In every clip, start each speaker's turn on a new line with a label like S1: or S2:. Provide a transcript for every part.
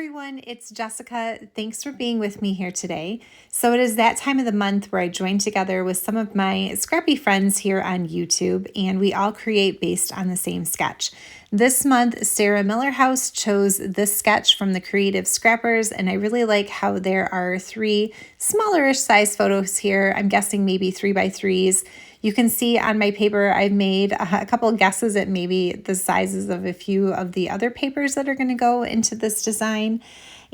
S1: everyone, it's Jessica. Thanks for being with me here today. So it is that time of the month where I join together with some of my scrappy friends here on YouTube, and we all create based on the same sketch. This month, Sarah Millerhouse chose this sketch from the Creative Scrappers, and I really like how there are 3 smallerish size photos here. I'm guessing maybe 3x3s. You can see on my paper, I've made a couple of guesses at maybe the sizes of a few of the other papers that are going to go into this design.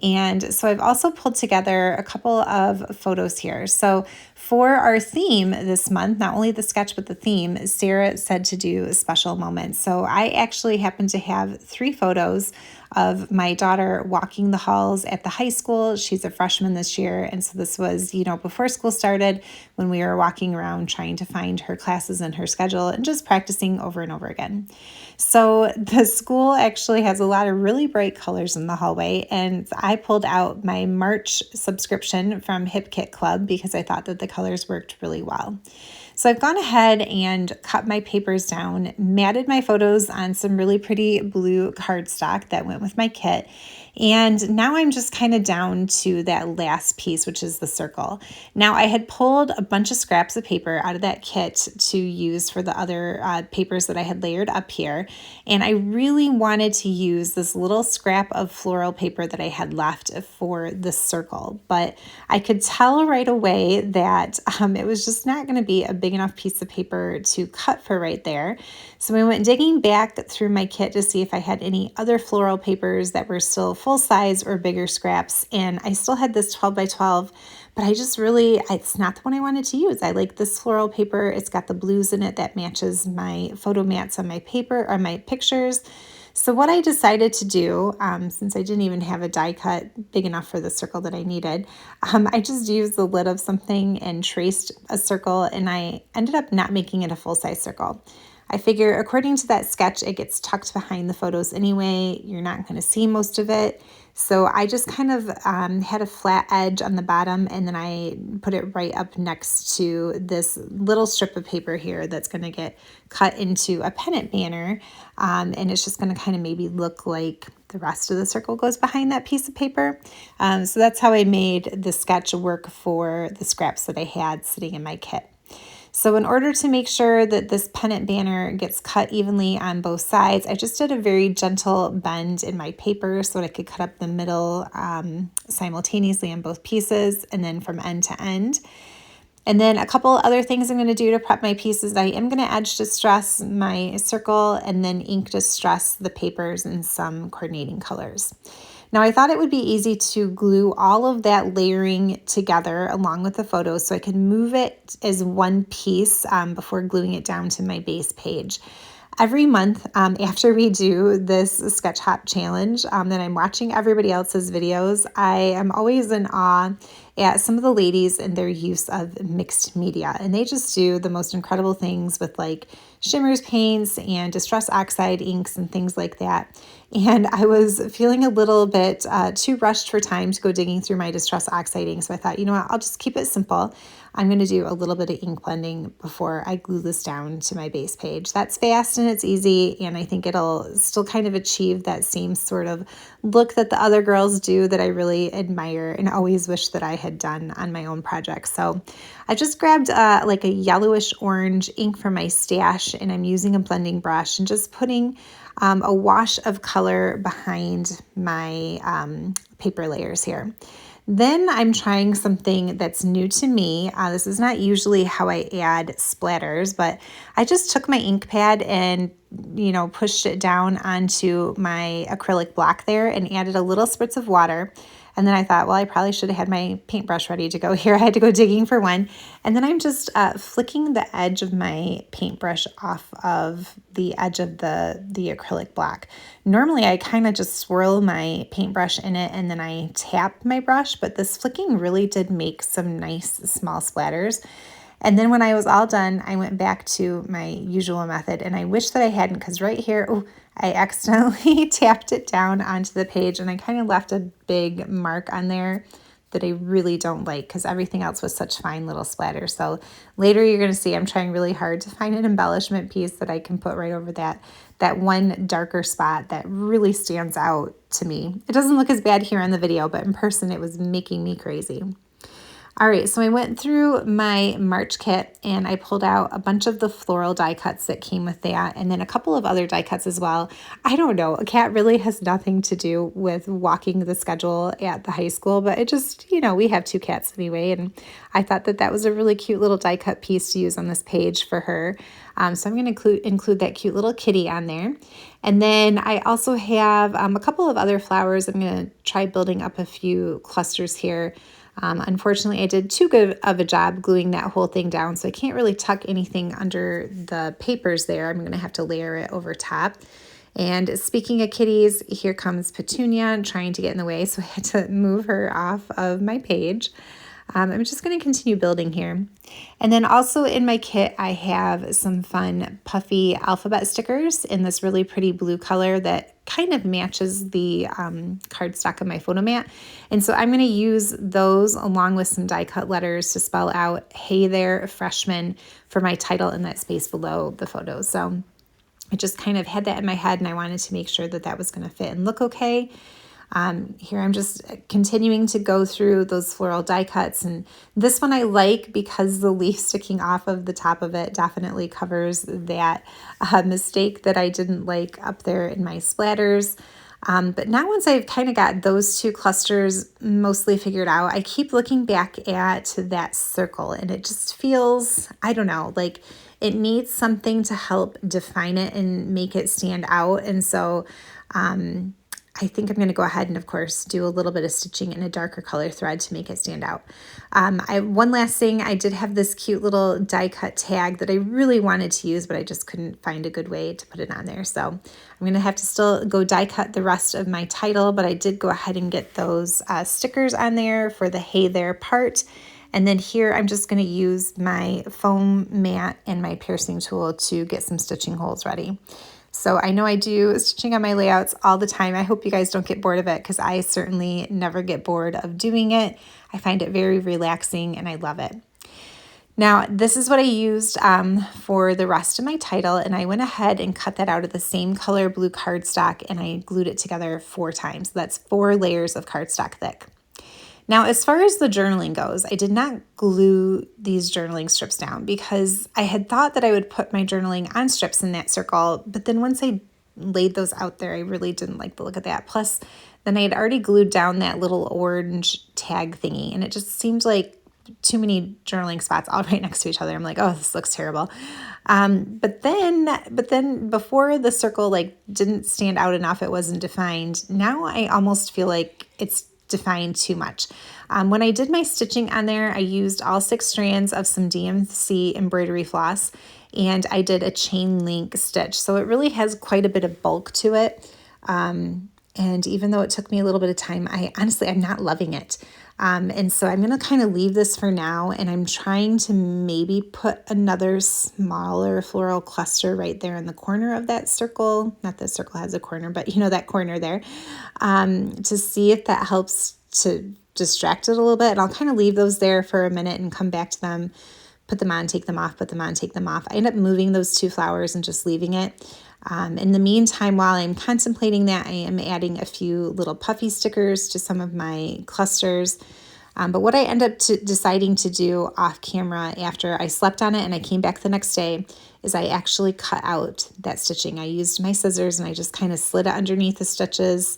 S1: And so I've also pulled together a couple of photos here. So for our theme this month, not only the sketch, but the theme, Sarah said to do a special moment. So I actually happen to have 3 photos of my daughter walking the halls at the high school. She's a freshman this year. And so this was, before school started, when we were walking around trying to find her classes and her schedule and just practicing over and over again. So the school actually has a lot of really bright colors in the hallway, and I pulled out my March subscription from Hip Kit Club because I thought that the colors worked really well. So I've gone ahead and cut my papers down, matted my photos on some really pretty blue cardstock that went with my kit. And now I'm just kind of down to that last piece, which is the circle. Now I had pulled a bunch of scraps of paper out of that kit to use for the other papers that I had layered up here. And I really wanted to use this little scrap of floral paper that I had left for the circle. But I could tell right away that it was just not going to be a big enough piece of paper to cut for right there. So we went digging back through my kit to see if I had any other floral papers that were still full size or bigger scraps. And I still had this 12x12, but it's not the one I wanted to use. I like this floral paper. It's got the blues in it that matches my photo mats on my paper or my pictures. So what I decided to do, since I didn't even have a die cut big enough for the circle that I needed, I just used the lid of something and traced a circle, and I ended up not making it a full-size circle. I figure according to that sketch, it gets tucked behind the photos anyway. You're not going to see most of it. So I just kind of had a flat edge on the bottom, and then I put it right up next to this little strip of paper here that's going to get cut into a pennant banner. And it's just going to kind of maybe look like the rest of the circle goes behind that piece of paper. So that's how I made the sketch work for the scraps that I had sitting in my kit. So in order to make sure that this pennant banner gets cut evenly on both sides, I just did a very gentle bend in my paper so that I could cut up the middle simultaneously on both pieces and then from end to end. And then a couple other things I'm going to do to prep my pieces. I am going to edge distress my circle and then ink distress the papers in some coordinating colors. Now I thought it would be easy to glue all of that layering together along with the photos so I can move it as one piece before gluing it down to my base page. Every month after we do this Sketch Hop challenge, that I'm watching everybody else's videos, I am always in awe at some of the ladies and their use of mixed media. And they just do the most incredible things with like shimmers paints and distress oxide inks and things like that. And I was feeling a little bit too rushed for time to go digging through my distress oxide ink. So I thought, I'll just keep it simple. I'm going to do a little bit of ink blending before I glue this down to my base page. That's fast and it's easy, and I think it'll still kind of achieve that same sort of look that the other girls do that I really admire and always wish that I had done on my own projects. So I just grabbed like a yellowish orange ink from my stash, and I'm using a blending brush and just putting a wash of color behind my paper layers here. Then I'm trying something that's new to me. This is not usually how I add splatters, but I just took my ink pad and, pushed it down onto my acrylic block there and added a little spritz of water. And then I thought, well, I probably should have had my paintbrush ready to go here. I had to go digging for one. And then I'm just flicking the edge of my paintbrush off of the edge of the acrylic block. Normally, I kind of just swirl my paintbrush in it and then I tap my brush, but this flicking really did make some nice small splatters. And then when I was all done, I went back to my usual method, and I wish that I hadn't, because right here, I accidentally tapped it down onto the page and I kind of left a big mark on there that I really don't like because everything else was such fine little splatters. So later you're going to see I'm trying really hard to find an embellishment piece that I can put right over that one darker spot that really stands out to me. It doesn't look as bad here on the video, but in person it was making me crazy. All right, so I went through my March kit and I pulled out a bunch of the floral die cuts that came with that, and then a couple of other die cuts as well. I don't know, a cat really has nothing to do with walking the schedule at the high school, but it just, we have 2 cats anyway, and I thought that that was a really cute little die cut piece to use on this page for her. So I'm going to include that cute little kitty on there. And then I also have a couple of other flowers. I'm going to try building up a few clusters here. Unfortunately, I did too good of a job gluing that whole thing down, so I can't really tuck anything under the papers there. I'm going to have to layer it over top. And speaking of kitties, here comes Petunia trying to get in the way, so I had to move her off of my page. I'm just going to continue building here. And then also in my kit, I have some fun puffy alphabet stickers in this really pretty blue color that kind of matches the cardstock of my photo mat. And so I'm going to use those along with some die cut letters to spell out, "Hey there, freshman," for my title in that space below the photos. So I just kind of had that in my head and I wanted to make sure that that was going to fit and look okay. Here I'm just continuing to go through those floral die cuts, and this one I like because the leaf sticking off of the top of it definitely covers that mistake that I didn't like up there in my splatters. But now once I've kind of got those 2 clusters mostly figured out, I keep looking back at that circle and it just feels, I don't know, like it needs something to help define it and make it stand out. And so I think I'm going to go ahead and, of course, do a little bit of stitching in a darker color thread to make it stand out. One last thing, I did have this cute little die cut tag that I really wanted to use, but I just couldn't find a good way to put it on there. So I'm going to have to still go die cut the rest of my title, but I did go ahead and get those stickers on there for the "Hey there" part. And then here I'm just going to use my foam mat and my piercing tool to get some stitching holes ready. So I know I do stitching on my layouts all the time. I hope you guys don't get bored of it because I certainly never get bored of doing it. I find it very relaxing and I love it. Now, this is what I used for the rest of my title, and I went ahead and cut that out of the same color blue cardstock and I glued it together 4 times. That's 4 layers of cardstock thick. Now, as far as the journaling goes, I did not glue these journaling strips down because I had thought that I would put my journaling on strips in that circle, but then once I laid those out there, I really didn't like the look of that. Plus, then I had already glued down that little orange tag thingy, and it just seemed like too many journaling spots all right next to each other. I'm like, oh, this looks terrible. But then before the circle didn't stand out enough, it wasn't defined. Now I almost feel like it's defined too much. When I did my stitching on there, I used all 6 strands of some DMC embroidery floss, and I did a chain link stitch. So it really has quite a bit of bulk to it. And even though it took me a little bit of time, I'm not loving it. And so I'm going to kind of leave this for now, and I'm trying to maybe put another smaller floral cluster right there in the corner of that circle. Not that circle has a corner, but that corner there, to see if that helps to distract it a little bit. And I'll kind of leave those there for a minute and come back to them, put them on, take them off, put them on, take them off. I end up moving those 2 flowers and just leaving it. In the meantime, while I'm contemplating that, I am adding a few little puffy stickers to some of my clusters. But what I end up deciding to do off camera after I slept on it and I came back the next day is I actually cut out that stitching. I used my scissors and I just kind of slid it underneath the stitches,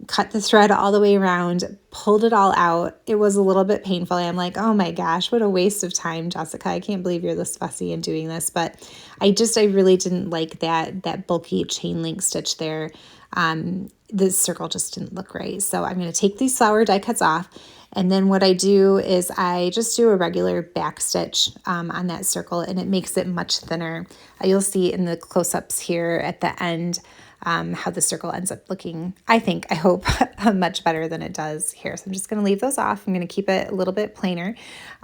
S1: cut the thread all the way around, pulled it all out. It was a little bit painful. I'm like, oh my gosh, what a waste of time, Jessica. I can't believe you're this fussy in doing this. But I really didn't like that bulky chain link stitch there. The circle just didn't look right. So I'm going to take these flower die cuts off. And then what I do is I just do a regular back stitch on that circle, and it makes it much thinner. You'll see in the close-ups here at the end how the circle ends up looking, I hope, much better than it does here. So I'm just going to leave those off. I'm going to keep it a little bit plainer.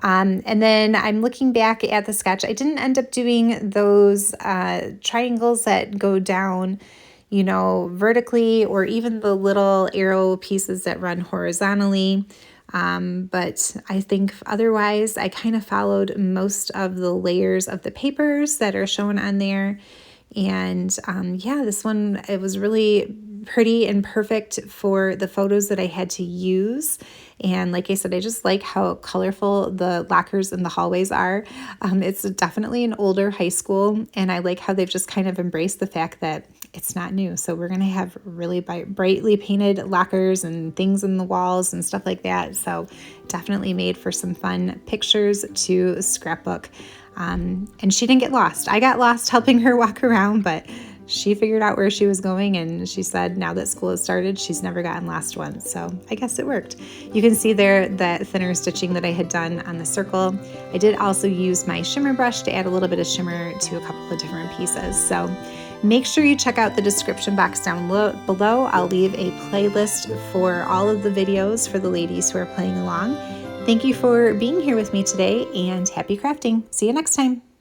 S1: And then I'm looking back at the sketch. I didn't end up doing those triangles that go down, vertically, or even the little arrow pieces that run horizontally. But I think otherwise I kind of followed most of the layers of the papers that are shown on there. And yeah, this one, it was really pretty and perfect for the photos that I had to use. And like I said, I just like how colorful the lockers in the hallways are. It's definitely an older high school, and I like how they've just kind of embraced the fact that it's not new. So we're going to have really brightly painted lockers and things in the walls and stuff like that. So definitely made for some fun pictures to scrapbook. And she didn't get lost. I got lost helping her walk around, but she figured out where she was going, and she said now that school has started, she's never gotten lost once. So I guess it worked. You can see there that thinner stitching that I had done on the circle. I did also use my shimmer brush to add a little bit of shimmer to a couple of different pieces. So make sure you check out the description box down below. I'll leave a playlist for all of the videos for the ladies who are playing along. Thank you for being here with me today, and happy crafting. See you next time.